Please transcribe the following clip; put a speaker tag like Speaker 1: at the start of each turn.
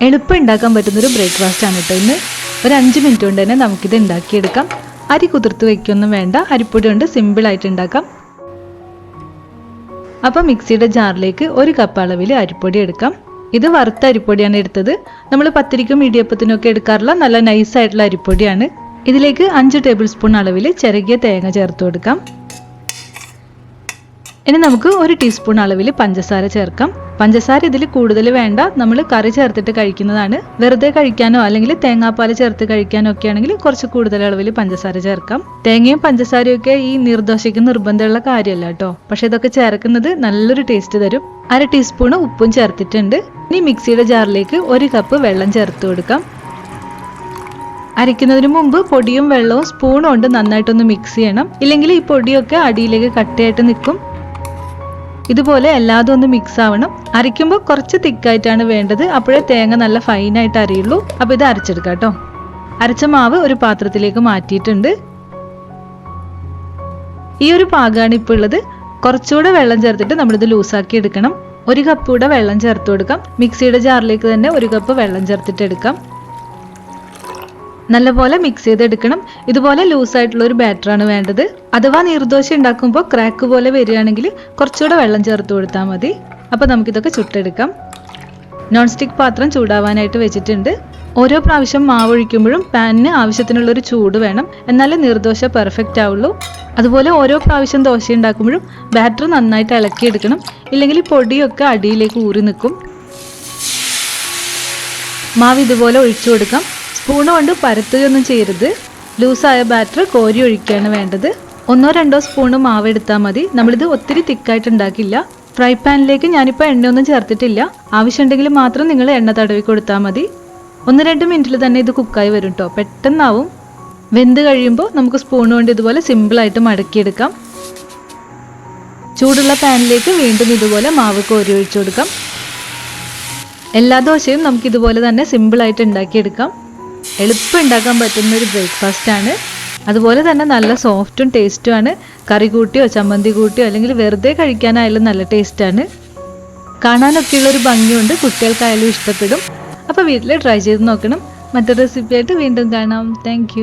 Speaker 1: എളുപ്പം ഉണ്ടാക്കാൻ പറ്റുന്നൊരു ബ്രേക്ക്ഫാസ്റ്റ് ആണ് കേട്ടോ ഇന്ന്. ഒരു 5 മിനിറ്റ് കൊണ്ട് തന്നെ നമുക്കിത് ഉണ്ടാക്കിയെടുക്കാം. അരി കുതിർത്ത് വയ്ക്കൊന്നും വേണ്ട, അരിപ്പൊടി കൊണ്ട് സിമ്പിളായിട്ട് ഉണ്ടാക്കാം. അപ്പം മിക്സിയുടെ ജാറിലേക്ക് 1 കപ്പ് അളവിൽ അരിപ്പൊടി എടുക്കാം. ഇത് വറുത്ത അരിപ്പൊടിയാണ് എടുത്തത്. നമ്മൾ പത്തിരിക്കും ഇടിയപ്പത്തിനൊക്കെ എടുക്കാറുള്ള നല്ല നൈസായിട്ടുള്ള അരിപ്പൊടിയാണ്. ഇതിലേക്ക് 5 ടേബിൾ സ്പൂൺ അളവിൽ ചിരകിയ തേങ്ങ ചേർത്ത് കൊടുക്കാം. ഇനി നമുക്ക് 1 ടീസ്പൂൺ അളവിൽ പഞ്ചസാര ചേർക്കാം. പഞ്ചസാര ഇതിൽ കൂടുതൽ വേണ്ട, നമ്മൾ കറി ചേർത്തിട്ട് കഴിക്കുന്നതാണ്. വെറുതെ കഴിക്കാനോ അല്ലെങ്കിൽ തേങ്ങാപ്പാൽ ചേർത്ത് കഴിക്കാനോ ഒക്കെ ആണെങ്കിൽ കുറച്ച് കൂടുതൽ അളവിൽ പഞ്ചസാര ചേർക്കാം. തേങ്ങയും പഞ്ചസാരയും ഒക്കെ ഈ നീർദോശയ്ക്ക് നിർബന്ധമുള്ള കാര്യമല്ല കേട്ടോ, പക്ഷെ ഇതൊക്കെ ചേർക്കുന്നത് നല്ലൊരു ടേസ്റ്റ് തരും. 1/2 ടീസ്പൂൺ ഉപ്പും ചേർത്തിട്ടുണ്ട്. ഇനി മിക്സിയുടെ ജാറിലേക്ക് 1 കപ്പ് വെള്ളം ചേർത്ത് കൊടുക്കാം. അരയ്ക്കുന്നതിന് മുമ്പ് പൊടിയും വെള്ളവും സ്പൂൺ കൊണ്ട് നന്നായിട്ടൊന്ന് മിക്സ് ചെയ്യണം, ഇല്ലെങ്കിൽ ഈ പൊടിയൊക്കെ അടിയിലേക്ക് കട്ടയായിട്ട് നിൽക്കും. ഇതുപോലെ എല്ലാതും ഒന്ന് മിക്സ് ആവണം. അരയ്ക്കുമ്പോൾ കുറച്ച് തിക്കായിട്ടാണ് വേണ്ടത്, അപ്പോഴേ തേങ്ങ നല്ല ഫൈനായിട്ട് അരയുള്ളൂ. അപ്പോൾ ഇത് അരച്ചെടുക്കാം കേട്ടോ. അരച്ച മാവ് ഒരു പാത്രത്തിലേക്ക് മാറ്റിയിട്ടുണ്ട്. ഈ ഒരു പാകമാണ് ഇപ്പോൾ ഉള്ളത്. കുറച്ചുകൂടെ വെള്ളം ചേർത്തിട്ട് നമ്മളിത് ലൂസാക്കി എടുക്കണം. 1 കപ്പ് കൂടെ വെള്ളം ചേർത്ത് കൊടുക്കാം. മിക്സിയുടെ ജാറിലേക്ക് തന്നെ 1 കപ്പ് വെള്ളം ചേർത്തിട്ട് എടുക്കാം. നല്ലപോലെ മിക്സ് ചെയ്തെടുക്കണം. ഇതുപോലെ ലൂസായിട്ടുള്ള ഒരു ബാറ്ററാണ് വേണ്ടത്. അഥവാ നീർദോശ ഉണ്ടാക്കുമ്പോൾ ക്രാക്ക് പോലെ വരികയാണെങ്കിൽ കുറച്ചുകൂടെ വെള്ളം ചേർത്ത് കൊടുത്താൽ മതി. അപ്പോൾ നമുക്കിതൊക്കെ ചുട്ടെടുക്കാം. നോൺ സ്റ്റിക്ക് പാത്രം ചൂടാവാനായിട്ട് വെച്ചിട്ടുണ്ട്. ഓരോ പ്രാവശ്യം മാവ് ഒഴിക്കുമ്പോഴും പാനിന് ആവശ്യത്തിനുള്ളൊരു ചൂട് വേണം, എന്നാലേ നീർദോശ പെർഫെക്റ്റ് ആവുള്ളൂ. അതുപോലെ ഓരോ പ്രാവശ്യം ദോശ ഉണ്ടാക്കുമ്പോഴും ബാറ്റർ നന്നായിട്ട് ഇളക്കിയെടുക്കണം, ഇല്ലെങ്കിൽ പൊടിയൊക്കെ അടിയിലേക്ക് ഊറി നിൽക്കും. മാവ് ഇതുപോലെ ഒഴിച്ചു കൊടുക്കാം. സ്പൂണ് കൊണ്ട് പരത്തുകയൊന്നും ചെയ്യരുത്. ലൂസായ ബാറ്റർ കോരി ഒഴിക്കുകയാണ് വേണ്ടത്. 1-2 സ്പൂണ് മാവ് എടുത്താൽ മതി. നമ്മളിത് ഒത്തിരി തിക്കായിട്ട് ഉണ്ടാക്കില്ല. ഫ്രൈ പാനിലേക്ക് ഞാനിപ്പോൾ എണ്ണയൊന്നും ചേർത്തിട്ടില്ല. ആവശ്യമുണ്ടെങ്കിൽ മാത്രം നിങ്ങൾ എണ്ണ തടവി കൊടുത്താൽ മതി. 1-2 മിനിറ്റിൽ തന്നെ ഇത് കുക്കായി വരും കേട്ടോ, പെട്ടെന്നാവും. വെന്ത് കഴിയുമ്പോൾ നമുക്ക് സ്പൂൺ കൊണ്ട് ഇതുപോലെ സിമ്പിളായിട്ട് മടക്കിയെടുക്കാം. ചൂടുള്ള പാനിലേക്ക് വീണ്ടും ഇതുപോലെ മാവ് കോരി ഒഴിച്ചു കൊടുക്കാം. എല്ലാ ദോശയും നമുക്ക് ഇതുപോലെ തന്നെ സിമ്പിളായിട്ട് ഉണ്ടാക്കിയെടുക്കാം. എളുപ്പം ഉണ്ടാക്കാൻ പറ്റുന്ന ഒരു ബ്രേക്ക്ഫാസ്റ്റ് ആണ്. അതുപോലെ തന്നെ നല്ല സോഫ്റ്റും ടേസ്റ്റുമാണ്. കറി കൂട്ടിയോ ചമ്മന്തി കൂട്ടിയോ അല്ലെങ്കിൽ വെറുതെ കഴിക്കാനായാലും നല്ല ടേസ്റ്റാണ്. കാണാനൊക്കെയുള്ളൊരു ഭംഗിയുണ്ട്, കുട്ടികൾക്കായാലും ഇഷ്ടപ്പെടും. അപ്പോൾ വീട്ടിൽ ട്രൈ ചെയ്ത് നോക്കണം. മറ്റൊരു റെസിപ്പിയായിട്ട് വീണ്ടും കാണാം. താങ്ക്